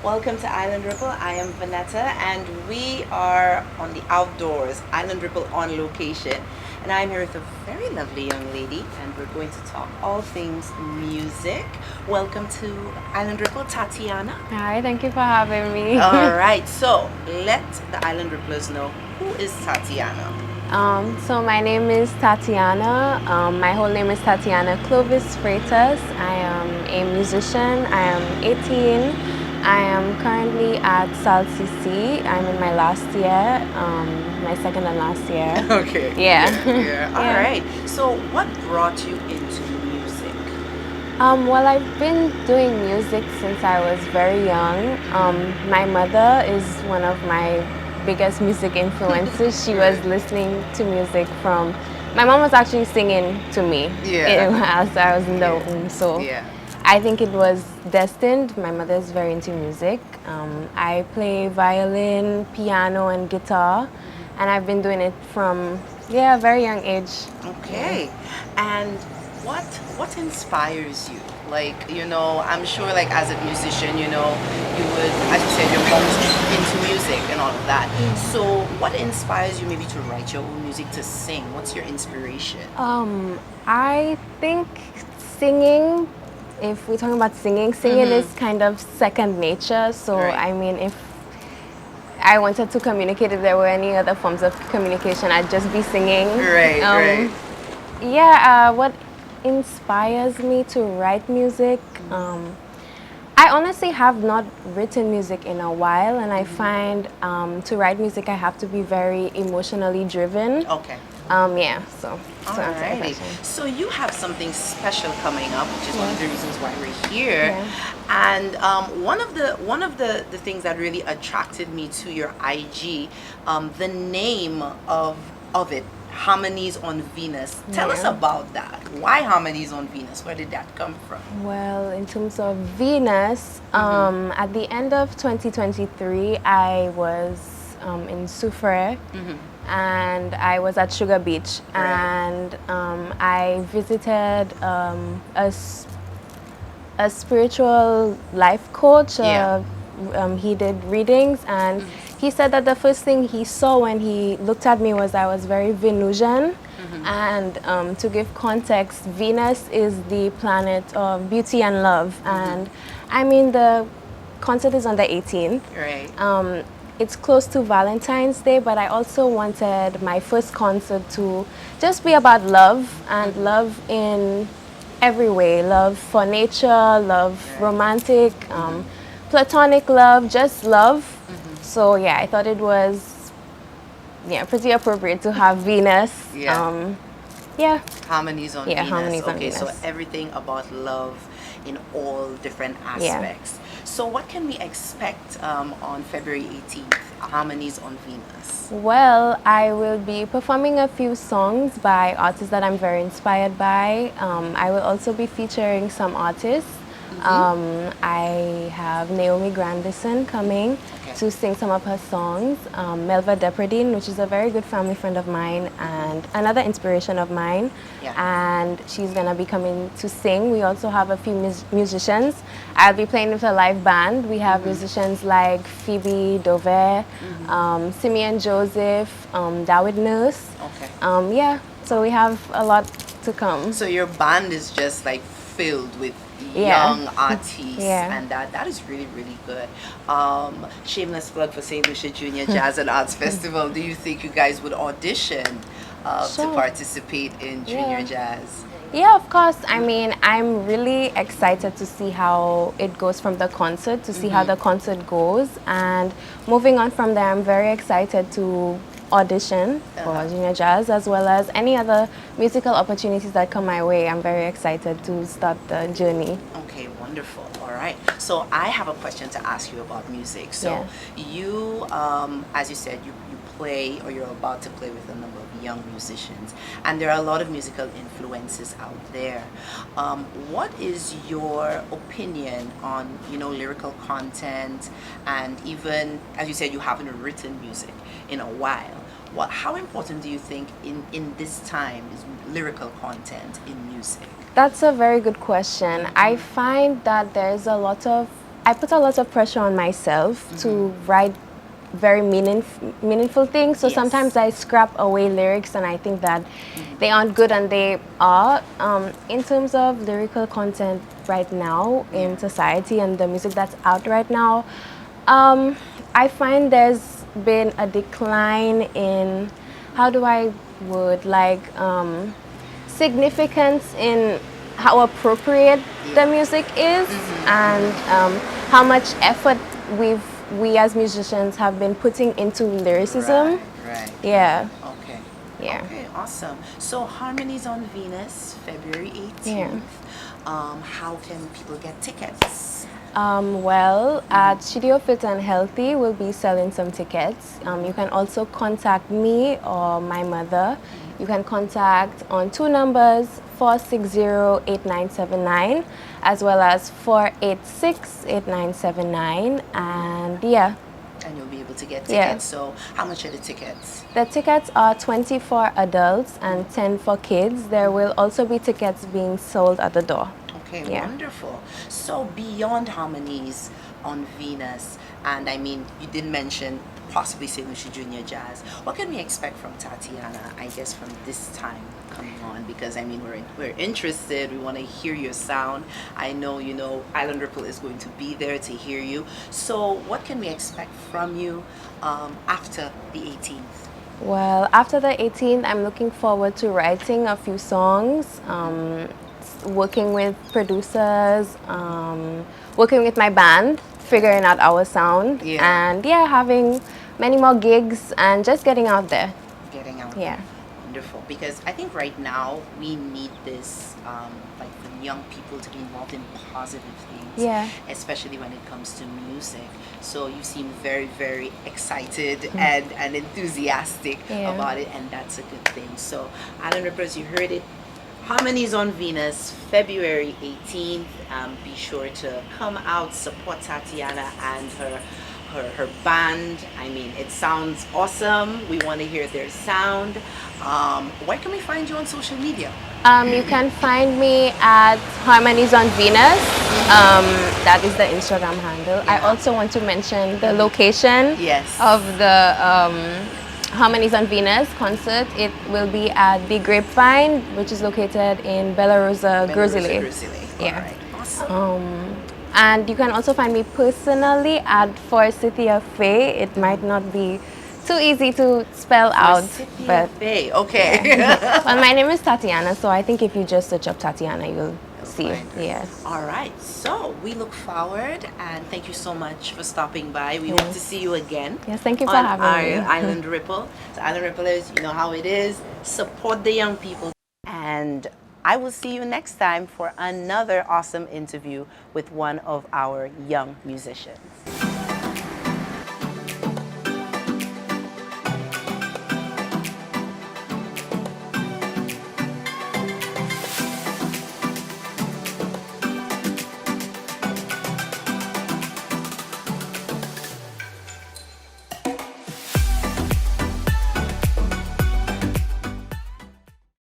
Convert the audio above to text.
Welcome to Island Ripple. I am Vanetta, and we are on the outdoors, Island Ripple on location. And I'm here with a very lovely young lady, and we're going to talk all things music. Welcome to Island Ripple, Tatiana. Hi, thank you for having me. All right, so let the Island Ripplers know who is Tatiana. So my name is Tatiana. My whole name is Tatiana Clovis Freitas. I am a musician. I am 18. I am currently at Sal CC. I'm in my last year, my second and last year. Okay. Yeah. Yeah. All right. So, what brought you into music? Well, I've been doing music since I was very young. My mother is one of my biggest music influences. She was listening to music from. My mom was actually singing to me as I was in the womb. So Yeah. I think it was destined. My mother is very into music. I play violin, piano, and guitar, and I've been doing it from a very young age. Okay. And what inspires you? Like, I'm sure like as a musician, you would, as you said, your mom's into music and all of that. So what inspires you maybe to write your own music, to sing? What's your inspiration? I think singing, if we're talking about singing is kind of second nature. So, Right. I mean, if I wanted to communicate, if there were any other forms of communication, I'd just be singing. Right. Yeah, what inspires me to write music? I honestly have not written music in a while, and I find to write music, I have to be very emotionally driven. Okay. Yeah, so to answer your Alrighty. question. So you have something special coming up, which is one of the reasons why we're here. Yeah. And one of the things that really attracted me to your IG, the name of it, Harmonies on Venus. Tell us Yeah. about that. Why Harmonies on Venus? Where did that come from? Well, in terms of Venus, at the end of 2023, I was in Soufrière, and I was at Sugar Beach, Right. and I visited a spiritual life coach. Yeah. He did readings, and he said that the first thing he saw when he looked at me was I was very Venusian. And to give context, Venus is the planet of beauty and love. And I mean, the concert is on the 18th. Right. It's close to Valentine's Day, but I also wanted my first concert to just be about love, and love in every way. Love for nature, love romantic, platonic love, just love. So yeah, I thought it was pretty appropriate to have Venus. Yeah. Yeah. Harmonies on Yeah, Venus. Harmonies on Okay, so Venus. everything about love in all different aspects. So what can we expect on February 18th, Harmonies on Venus? Well, I will be performing a few songs by artists that I'm very inspired by. I will also be featuring some artists. I have Naomi Grandison coming to sing some of her songs. Melva Depredine, which is a very good family friend of mine and another inspiration of mine. Yeah. And she's going to be coming to sing. We also have a few musicians. I'll be playing with a live band. We have musicians like Phoebe Dover, Simeon Joseph, David Nurse. Okay. Yeah, so we have a lot to come. So your band is just like filled with Yeah. young artists, Yeah. and that is really, really good. Shameless plug for St. Lucia Junior Jazz and Arts Festival. Do you think you guys would audition to Sure. participate in Junior Yeah. Jazz? Yeah, of course. I mean, I'm really excited to see how it goes from the concert, to see how the concert goes. And moving on from there, I'm very excited to audition for Junior Jazz, as well as any other musical opportunities that come my way. I'm very excited to start the journey. Okay, wonderful. All right. So I have a question to ask you about music. So you, as you said, you play, or you're about to play with a number of young musicians, and there are a lot of musical influences out there. What is your opinion on, lyrical content, and even, as you said, you haven't written music in a while. How important do you think in this time is lyrical content in music? That's a very good question. I find that there's a lot of I put a lot of pressure on myself to write very meaningful things. So Yes. sometimes I scrap away lyrics and I think that they aren't good, and they are. In terms of lyrical content right now in society and the music that's out right now, I find there's been a decline in, how do I would like, significance in how appropriate the music is, and how much effort we as musicians have been putting into lyricism. Right. Yeah. Okay. Yeah. Okay, awesome. So Harmonies on Venus, February 18th. How can people get tickets? Well, at Studio Fit and Healthy, we'll be selling some tickets. You can also contact me or my mother. You can contact on two numbers, 460-8979, as well as 486-8979. And yeah. And you'll be able to get tickets. Yeah. So how much are the tickets? The tickets are 20 for adults and 10 for kids. There will also be tickets being sold at the door. Okay, Yeah. wonderful. So beyond Harmonies on Venus, and I mean, you did mention possibly St. Lucia Junior Jazz. What can we expect from Tatiana, I guess, from this time coming on? Because I mean, we're interested. We want to hear your sound. I know, you know, Island Ripple is going to be there to hear you. So what can we expect from you after the 18th? Well, after the 18th, I'm looking forward to writing a few songs, working with producers, working with my band, figuring out our sound, and yeah, having many more gigs and just getting out there. Getting out. Yeah. Wonderful. Because I think right now we need this, like for young people to be involved in positive things. Yeah. Especially when it comes to music. So you seem very, very excited and enthusiastic about it, and that's a good thing. So Island Rippers, you heard it. Harmonies on Venus, February 18th. Be sure to come out, support Tatiana and her band. I mean, it sounds awesome. We want to hear their sound. Where can we find you on social media? You can find me at Harmonies on Venus. That is the Instagram handle. I also want to mention the location of the Harmonies on Venus concert. It will be at the Grapevine, which is located in Bella Rosa, Grizzly. Yeah. All right. Awesome. And you can also find me personally at Forsythia Faye. It might not be too easy to spell out, but okay. Yeah. Well, my name is Tatiana, so I think if you just search up Tatiana, you'll see it. Yes. All right. So we look forward, and thank you so much for stopping by. We hope to see you again. Yes, thank you for having me. Island Ripple. So Island Ripplers, you know how it is. Support the young people, and I will see you next time for another awesome interview with one of our young musicians.